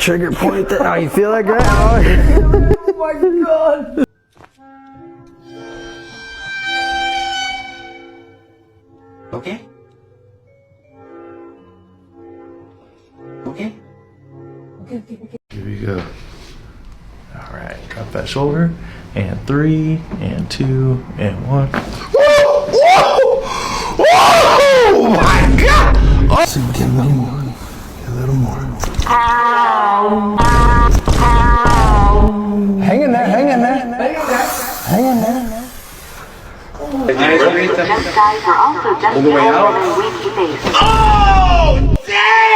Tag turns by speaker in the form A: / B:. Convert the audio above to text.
A: trigger point there. Oh, you feel that, guy? Oh. Oh my god.
B: Okay? Okay?
C: Here we go. All right, drop that shoulder. And 3, and 2, and 1. Whoa! Whoa! Oh my god! Oh. So get a little more. Get a little more. Hang in there, hang in there. Hang in there.
D: On the way out.
C: Oh, damn!